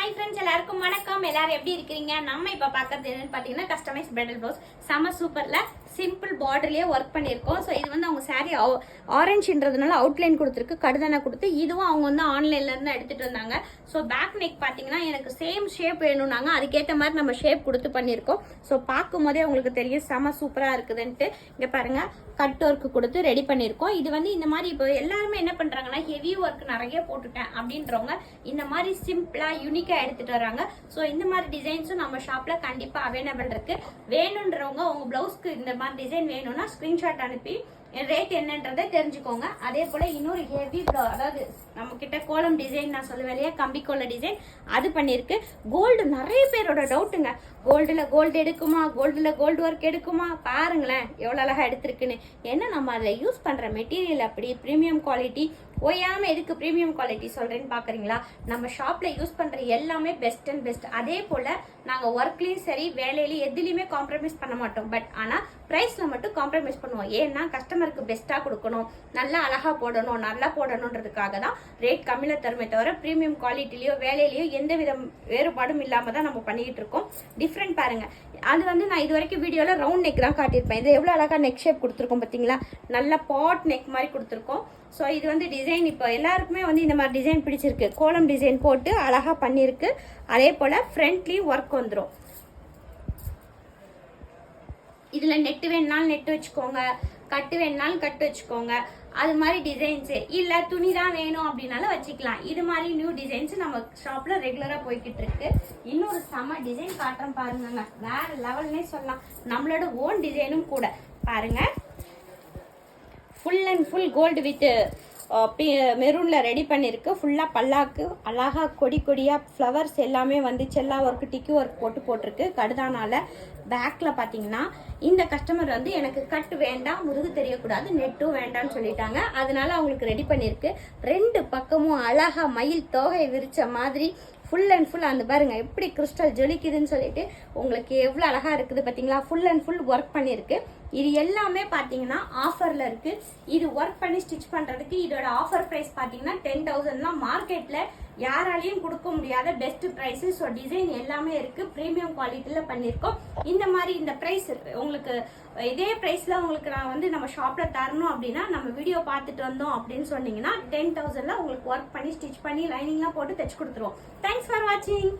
Hi friends, எல்லாருக்கும் வணக்கம். எல்லாரும் எப்படி இருக்கிறீங்க? நம்ம இப்போ பார்க்கறது என்னன்னு பார்த்தீங்கன்னா கஸ்டமைஸ் பிரைடல் ப்ளவுஸ் செம சூப்பரில் சிம்பிள் பார்டர்லேயே ஒர்க் பண்ணியிருக்கோம். ஸோ இது வந்து அவங்க சாரீ ஆரஞ்சுன்றதுனால அவுட்லைன் கொடுத்துருக்கு, கடுதானா கொடுத்து. இதுவும் அவங்க வந்து ஆன்லைன்லேருந்து எடுத்துகிட்டு வந்தாங்க. ஸோ பேக் நெக் பார்த்தீங்கன்னா எனக்கு சேம் ஷேப் வேணும்னாங்க, அதுக்கேற்ற மாதிரி நம்ம ஷேப் கொடுத்து பண்ணியிருக்கோம். ஸோ பார்க்கும் போதே உங்களுக்கு தெரியும் செம சூப்பராக இருக்குதுன்ட்டு. இங்கே பாருங்கள், கட் ஒர்க்கு கொடுத்து ரெடி பண்ணியிருக்கோம். இது வந்து இந்த மாதிரி இப்போ எல்லாருமே என்ன பண்ணுறாங்கன்னா ஹெவி ஒர்க் நிறைய போட்டுட்டேன் அப்படின்றவங்க இந்த மாதிரி சிம்பிளாக யூனிக்காக எடுத்துகிட்டு வராங்க. ஸோ இந்த மாதிரி டிசைன்ஸும் நம்ம ஷாப்பில் கண்டிப்பாக அவைலபிள் இருக்குது. வேணுன்றவங்க உங்கள் ப்ளவுஸ்க்கு இந்த மாதிரி டிசைன் வேணும்னா ஸ்க்ரீன்ஷாட் அனுப்பி ரேட் என்னன்றதை தெரிஞ்சுக்கோங்க. அதே போல் இன்னொரு ஹெவி, அதாவது நம்ம கிட்ட கோலம் டிசைன் நான் சொல்லுவேன் இல்லையா, கம்பி கோல டிசைன் அது பண்ணியிருக்கு. கோல்டு நிறைய பேரோட டவுட்டுங்க, கோல்டு எடுக்குமா, கோல்டு ஒர்க் எடுக்குமா, பாருங்களேன் எவ்வளோ அழகாக எடுத்திருக்குன்னு. ஏன்னா நம்ம அதில் யூஸ் பண்ணுற மெட்டீரியல் அப்படி ப்ரீமியம் குவாலிட்டி. ஓயாமல் எதுக்கு ப்ரீமியம் குவாலிட்டி சொல்கிறேன்னு பார்க்குறீங்களா? நம்ம ஷாப்பில் யூஸ் பண்ணுற எல்லாமே பெஸ்ட் அண்ட் பெஸ்ட். அதே போல் நாங்கள் ஒர்க்லேயும் சரி வேலையிலையும் எதுலேயுமே காம்ப்ரமைஸ் பண்ண மாட்டோம். பட் ஆனால் ப்ரைஸில் மட்டும் காம்ப்ரமைஸ் பண்ணுவோம். ஏன்னா கஸ்டமருக்கு பெஸ்ட்டாக கொடுக்கணும், நல்லா அழகாக போடணும், நல்லா போடணுன்றதுக்காக தான் ரேட் கம்மியில் தருமே தவிர ப்ரீமியம் குவாலிட்டிலையோ வேலையிலையோ எந்த வித வேறுபாடும் இல்லாமல் தான் நம்ம பண்ணிக்கிட்டு இருக்கோம். டிஃப்ரெண்ட் பாருங்கள், அது வந்து நான் இது வரைக்கும் வீடியோவில் ரவுண்ட் நெக் தான் காட்டியிருப்பேன். இது எவ்வளோ அழகாக நெக் ஷேப் கொடுத்துருக்கோம் பார்த்தீங்களா, நல்ல பாட் நெக் மாதிரி கொடுத்துருக்கோம். ஸோ இது வந்து டிசைன் இப்போ எல்லாருக்குமே வந்து இந்த மாதிரி டிசைன் பிடிச்சிருக்கு. கோலம் டிசைன் போட்டு அழகாக பண்ணியிருக்கு. அதே போல் ஃப்ரண்ட்லேயும் ஒர்க் வந்துடும். இதில் நெட்டு வேணுனாலும் நெட்டு வச்சுக்கோங்க, கட்டு வேணுனாலும் கட்டு வச்சுக்கோங்க. அது மாதிரி டிசைன்ஸு இல்லை துணி தான் வேணும் அப்படின்னாலும் வச்சுக்கலாம். இது மாதிரி நியூ டிசைன்ஸ் நம்ம ஷாப்பில் ரெகுலராக போய்கிட்டு இருக்கு. இன்னொரு செம டிசைன் காட்டுறேன் பாருங்க, வேற லெவல்னே சொல்லலாம். நம்மளோட ஓன் டிசைனும் கூட பாருங்க. Full and full gold with மெரூனில் ரெடி பண்ணியிருக்கு. ஃபுல்லாக பல்லாக்கு அழகாக கொடி கொடியாக ஃப்ளவர்ஸ் எல்லாமே வந்து செல்லா ஒர்க்கு டிக்கி ஒர்க் போட்டிருக்கு கடுதானால. பேக்கில் பார்த்தீங்கன்னா இந்த கஸ்டமர் வந்து எனக்கு கட் வேண்டாம், முருகு தெரியக்கூடாது, நெட்டும் வேண்டாம்னு சொல்லிட்டாங்க. அதனால அவங்களுக்கு ரெடி பண்ணியிருக்கு. ரெண்டு பக்கமும் அழகாக மயில் தோகை விரிச்ச மாதிரி ஃபுல் அண்ட் ஃபுல் அந்த பாருங்க எப்படி கிறிஸ்டல் ஜொலிக்குதுன்னு சொல்லிட்டு உங்களுக்கு எவ்வளோ அழகாக இருக்குது பார்த்தீங்களா. ஃபுல் அண்ட் ஃபுல் ஒர்க் பண்ணியிருக்கு. இது எல்லாமே பார்த்தீங்கன்னா ஆஃபரில் இருக்குது. இது ஒர்க் பண்ணி ஸ்டிச் பண்ணுறதுக்கு இதோட ஆஃபர் ப்ரைஸ் பார்த்தீங்கன்னா 10,000 மார்க்கெட்டில் யாராலையும் கொடுக்க முடியாத பெஸ்ட் ப்ரைஸு. ஸோ டிசைன் எல்லாமே இருக்குது, ப்ரீமியம் குவாலிட்டியில் பண்ணியிருக்கோம். இந்த மாதிரி இந்த ப்ரைஸ் உங்களுக்கு இதே ப்ரைஸில் உங்களுக்கு நான் வந்து நம்ம ஷாப்பில் தரணும் அப்படின்னா நம்ம வீடியோ பார்த்துட்டு வந்தோம் அப்படின்னு சொன்னீங்கன்னா 10,000 உங்களுக்கு ஒர்க் பண்ணி ஸ்டிச் பண்ணி லைனிங்லாம் போட்டு தைச்சு கொடுத்துருவோம். தேங்க்ஸ் ஃபார் வாட்சிங்.